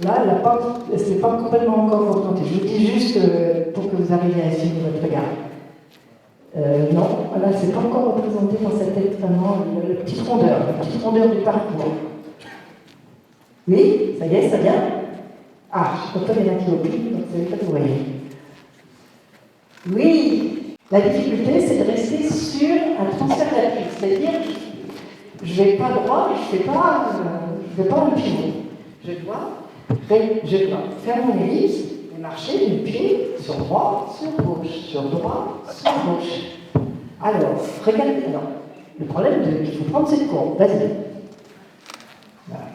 Là, la pente, c'est pas complètement encore représentée. Je vous dis juste pour que vous arriviez à essayer votre regard. Non, là, c'est pas encore représenté dans cette tête vraiment la petite rondeur du parcours. Oui, ça y est, ça vient. Ah, je suis contente, il y en a qui opinent, donc vous savez pas que vous voyez. Oui, la difficulté, c'est de rester sur un transfert d'appui, c'est-à-dire je ne vais pas droit, je ne fais pas un pivot. Je dois faire mon ellipse et marcher du pied sur droit, sur gauche, sur droit, sur gauche. Alors, regardez, alors, le problème, c'est qu'il faut prendre cette courbe. Vas-y. Voilà.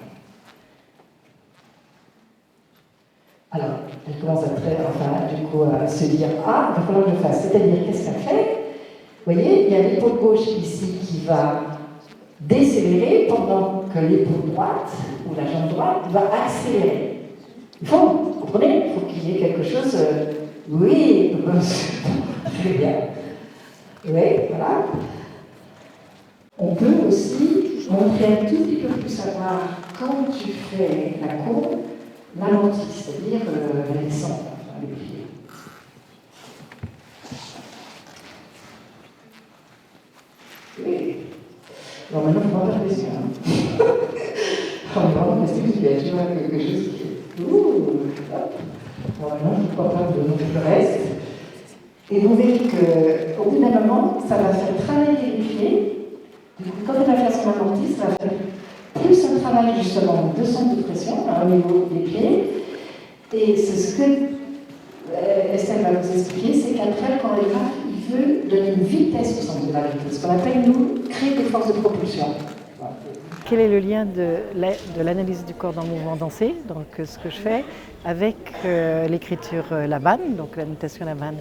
Alors, elle commence à se dire ah, il va falloir que je fasse. C'est-à-dire, qu'est-ce qu'elle fait? Vous voyez, il y a l'épaule gauche ici qui va décélérer pendant que l'épaule droite ou la jambe droite va accélérer. Il faut, vous comprenez, il faut qu'il y ait quelque chose. Oui, très bien. Oui, voilà. On peut aussi montrer un tout petit peu plus savoir quand tu fais la courbe, l'amorti, c'est-à-dire la descente, enfin, les pieds. Oui. Alors maintenant, il ne faut pas faire pression. On va vraiment rester visuel, tu vois, quelque chose qui est. Ouh, hop. Bon, maintenant, je ne crois pas de montrer le reste. Et vous verrez qu'au bout d'un moment, ça va faire travailler les pieds. Du coup, quand elle va faire son amorti, ça va faire plus un travail justement de centre de pression au niveau des pieds. Et c'est ce que Estelle va vous expliquer, c'est qu'après, le chorégraphe, il veut donner une vitesse au centre de gravité, ce qu'on appelle, nous, créer des forces de propulsion. Voilà. Quel est le lien de l'analyse du corps dans le mouvement dansé, donc ce que je fais, avec l'écriture Laban, donc la notation Laban?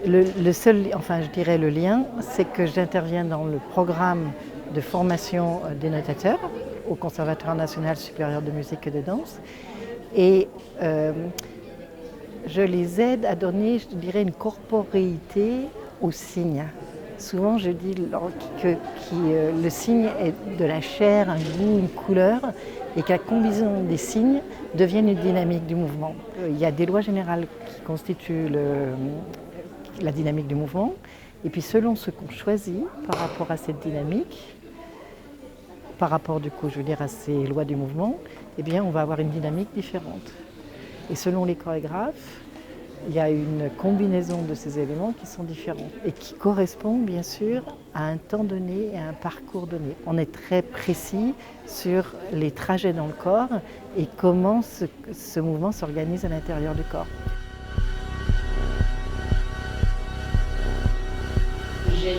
Le seul, enfin je dirais le lien, c'est que j'interviens dans le programme de formation des notateurs au Conservatoire national supérieur de musique et de danse, et je les aide à donner, je dirais, une corporéité aux signes. Souvent, je dis que le signe est de la chair, un goût, une couleur, et que la combinaison des signes devienne une dynamique du mouvement. Il y a des lois générales qui constituent la dynamique du mouvement, et puis selon ce qu'on choisit par rapport à cette dynamique, par rapport du coup, je veux dire, à ces lois du mouvement, eh bien, on va avoir une dynamique différente. Et selon les chorégraphes, il y a une combinaison de ces éléments qui sont différents et qui correspondent bien sûr à un temps donné et à un parcours donné. On est très précis sur les trajets dans le corps et comment ce mouvement s'organise à l'intérieur du corps. J'ai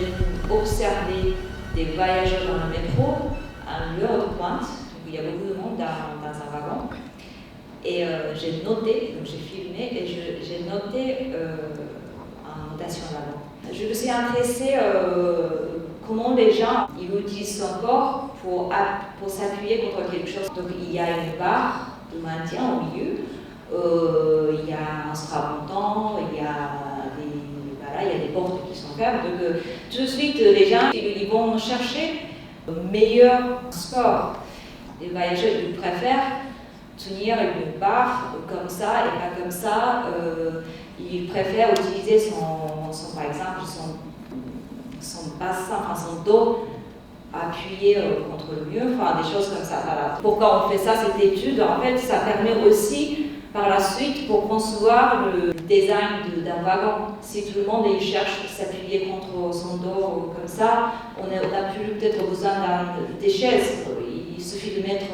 observé des voyageurs dans le métro à l'heure de pointe, où il y a beaucoup de monde dans un wagon. Et j'ai noté, donc j'ai filmé et j'ai noté en notation là-bas. Je me suis intéressée comment les gens ils utilisent son corps pour s'appuyer contre quelque chose. Donc il y a une barre de maintien au milieu, il y a un strapontant, il y a des portes qui sont fermes. Donc tout de suite les gens ils vont chercher le meilleur score. Les voyageurs ils préfèrent tenir une barre comme ça et pas comme ça. Il préfère utiliser par exemple son bassin, enfin son dos appuyé contre le mur, enfin des choses comme ça. Voilà. Pourquoi on fait ça, cette étude? En fait, ça permet aussi par la suite pour concevoir le design d'un wagon. Si tout le monde il cherche à s'appuyer contre son dos comme ça, on n'a plus peut-être besoin des chaises. Il suffit de mettre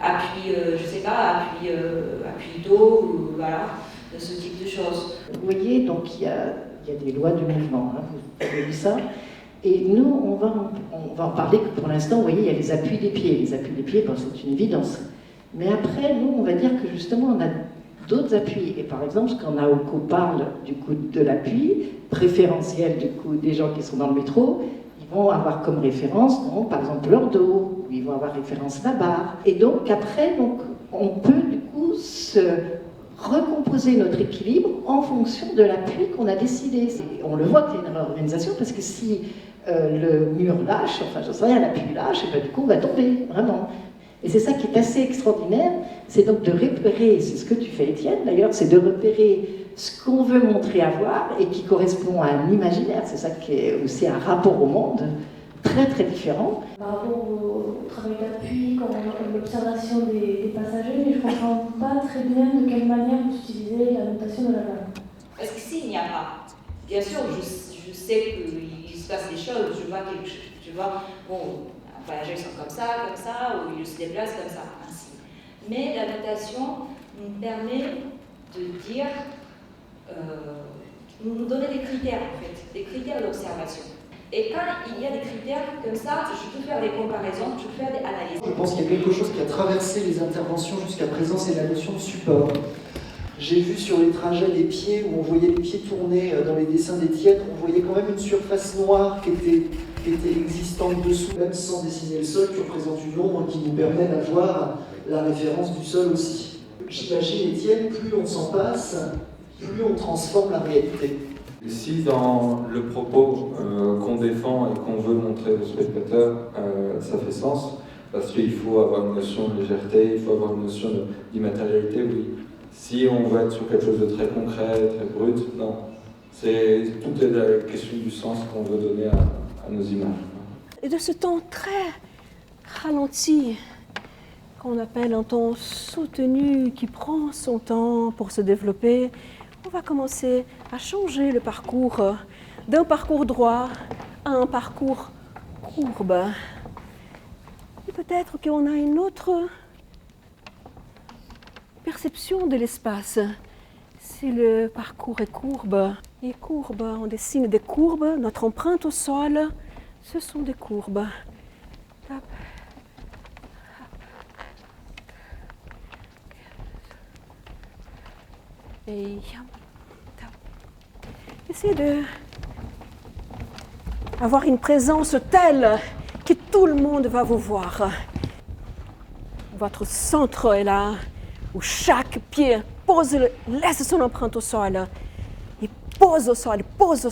appui, je sais pas, appui dos, voilà, de ce type de choses. Vous voyez, donc il y a des lois du mouvement, hein, vous avez vu ça. Et nous, on va en parler que pour l'instant, vous voyez, il y a les appuis des pieds. Les appuis des pieds, bon, c'est une évidence. Mais après, nous, on va dire que justement, on a d'autres appuis. Et par exemple, quand Naoko parle du coup de l'appui préférentiel du coup des gens qui sont dans le métro, ils vont avoir comme référence, donc, par exemple, leur dos, ou ils vont avoir référence la barre. Et donc, après, on peut du coup se recomposer notre équilibre en fonction de l'appui qu'on a décidé. On le voit qu'il y a une réorganisation, parce que si le mur lâche, enfin, j'en sais rien, l'appui lâche, et bien du coup, on va tomber, vraiment. Et c'est ça qui est assez extraordinaire, c'est donc de repérer, c'est ce que tu fais Étienne d'ailleurs, c'est de repérer ce qu'on veut montrer à voir et qui correspond à un imaginaire, c'est ça qui est aussi un rapport au monde très très différent. Par rapport au travail d'appui, l'observation des passagers, mais je ne comprends pas très bien de quelle manière vous utilisez la notation de la langue. Parce que s'il n'y a pas, bien sûr, je sais qu'il se passe des choses, je vois quelque chose, tu vois, bon, un voyageur sont comme ça, ou il se déplace comme ça, ainsi. Mais la notation nous permet de dire, nous donner des critères en fait, des critères d'observation. Et quand il y a des critères comme ça, je peux faire des comparaisons, je peux faire des analyses. Je pense qu'il y a quelque chose qui a traversé les interventions jusqu'à présent, c'est la notion de support. J'ai vu sur les trajets les pieds, où on voyait les pieds tourner dans les dessins d'Étienne, on voyait quand même une surface noire qui était existante dessous, même sans dessiner le sol, qui représente une ombre qui nous permet d'avoir la référence du sol aussi. J'imagine, Étienne, plus on s'en passe, plus on transforme la réalité. Si dans le propos qu'on défend et qu'on veut montrer aux spectateurs, ça fait sens, parce qu'il faut avoir une notion de légèreté, il faut avoir une notion d'immatérialité, oui. Si on veut être sur quelque chose de très concret, très brut, non. Tout est la question du sens qu'on veut donner à nos images. Et de ce temps très ralenti, qu'on appelle un temps soutenu, qui prend son temps pour se développer, on va commencer à changer le parcours d'un parcours droit à un parcours courbe. Et peut-être qu'on a une autre perception de l'espace. Si le parcours est courbe, on dessine des courbes, notre empreinte au sol, ce sont des courbes. Hop. Et essayez de avoir une présence telle que tout le monde va vous voir. Votre centre est là, où chaque pied laisse son empreinte au sol. Et pose au sol, pose,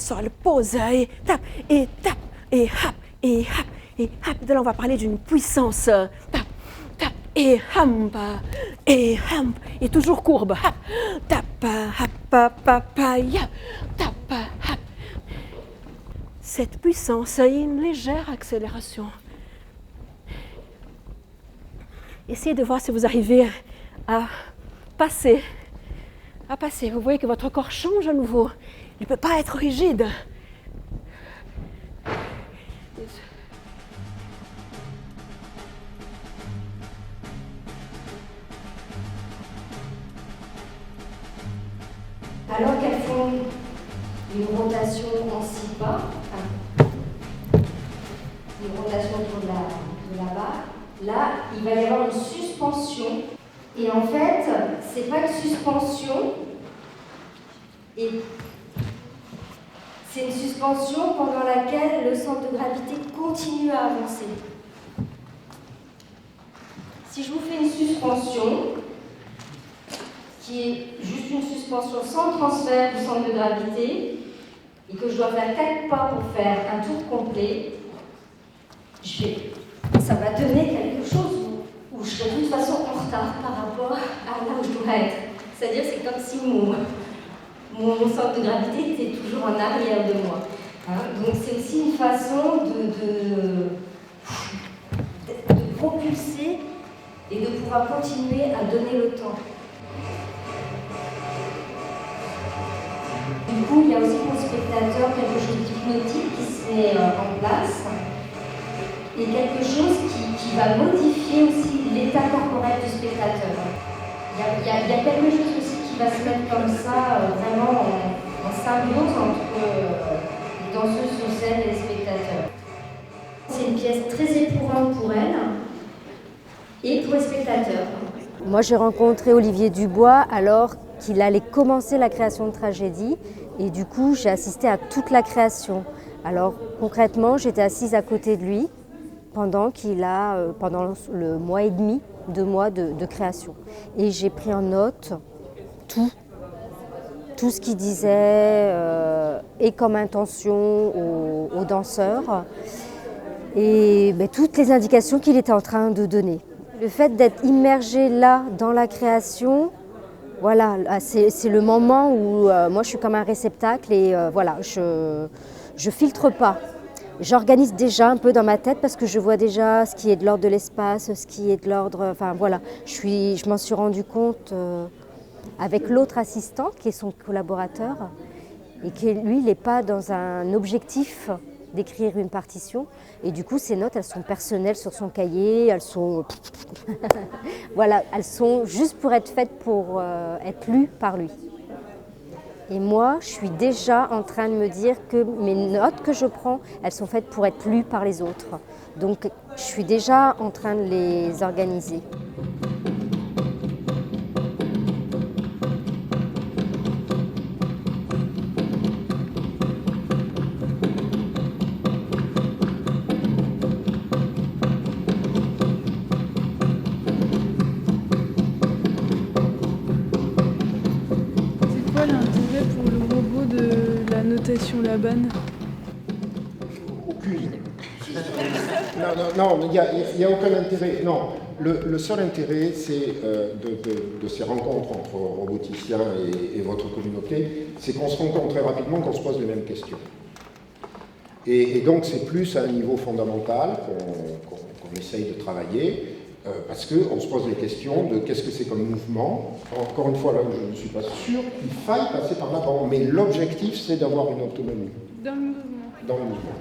et tape, et tape, et hop, et hop, et hop. De là, on va parler d'une puissance. Tape, tape, et hamp, et toujours courbe. Hop, tape, hop, yap, tape, hop. Cette puissance a une légère accélération. Essayez de voir si vous arrivez à passer. Vous voyez que votre corps change à nouveau. Il ne peut pas être rigide. Alors qu'elles font une rotation en 6 pas, une rotation autour de la barre, là, il va y avoir une suspension. Et en fait, c'est pas une suspension, et c'est une suspension pendant laquelle le centre de gravité continue à avancer. Si je vous fais une suspension, qui est juste une suspension sans transfert du centre de gravité, et que je dois faire 4 pas pour faire un tour complet, ça va donner quelque chose où je serai de toute façon en retard par rapport à là où je dois être. C'est-à-dire c'est comme si mon centre de gravité était toujours en arrière de moi. Donc c'est aussi une façon de propulser et de pouvoir continuer à donner le temps. Du coup, il y a aussi pour le spectateur quelque chose d'hypnotique qui se met en place et quelque chose qui va modifier aussi l'état corporel du spectateur. Il y a quelque chose aussi qui va se mettre comme ça, vraiment en symbiose entre les danseuses sur scène et les spectateurs. C'est une pièce très éprouvante pour elle et pour les spectateurs. Moi, j'ai rencontré Olivier Dubois alors qu'il allait commencer la création de Tragédie et du coup, j'ai assisté à toute la création. Alors concrètement, j'étais assise à côté de lui pendant le mois et demi, 2 mois de création. Et j'ai pris en note tout ce qu'il disait et comme intention aux danseurs et toutes les indications qu'il était en train de donner. Le fait d'être immergé là, dans la création, voilà, c'est le moment où moi je suis comme un réceptacle et voilà, je filtre pas. J'organise déjà un peu dans ma tête parce que je vois déjà ce qui est de l'ordre de l'espace, ce qui est de l'ordre... Enfin voilà, je m'en suis rendu compte avec l'autre assistant qui est son collaborateur et qui lui, il n'est pas dans un objectif d'écrire une partition et du coup ces notes elles sont personnelles sur son cahier, elles sont voilà, elles sont juste pour être faites pour être lues par lui. Et moi, je suis déjà en train de me dire que mes notes que je prends, elles sont faites pour être lues par les autres. Donc, je suis déjà en train de les organiser. Laban? Aucune. Non, il n'y a aucun intérêt. Non, le seul intérêt, c'est de ces rencontres entre roboticiens et votre communauté, c'est qu'on se rencontre très rapidement, qu'on se pose les mêmes questions. Et donc, c'est plus à un niveau fondamental qu'on essaye de travailler, parce qu'on se pose les questions de qu'est-ce que c'est comme mouvement. Encore une fois, là où je ne suis pas sûr qu'il faille passer par là-bas, mais l'objectif, c'est d'avoir une autonomie. Dans le mouvement. Dans le mouvement.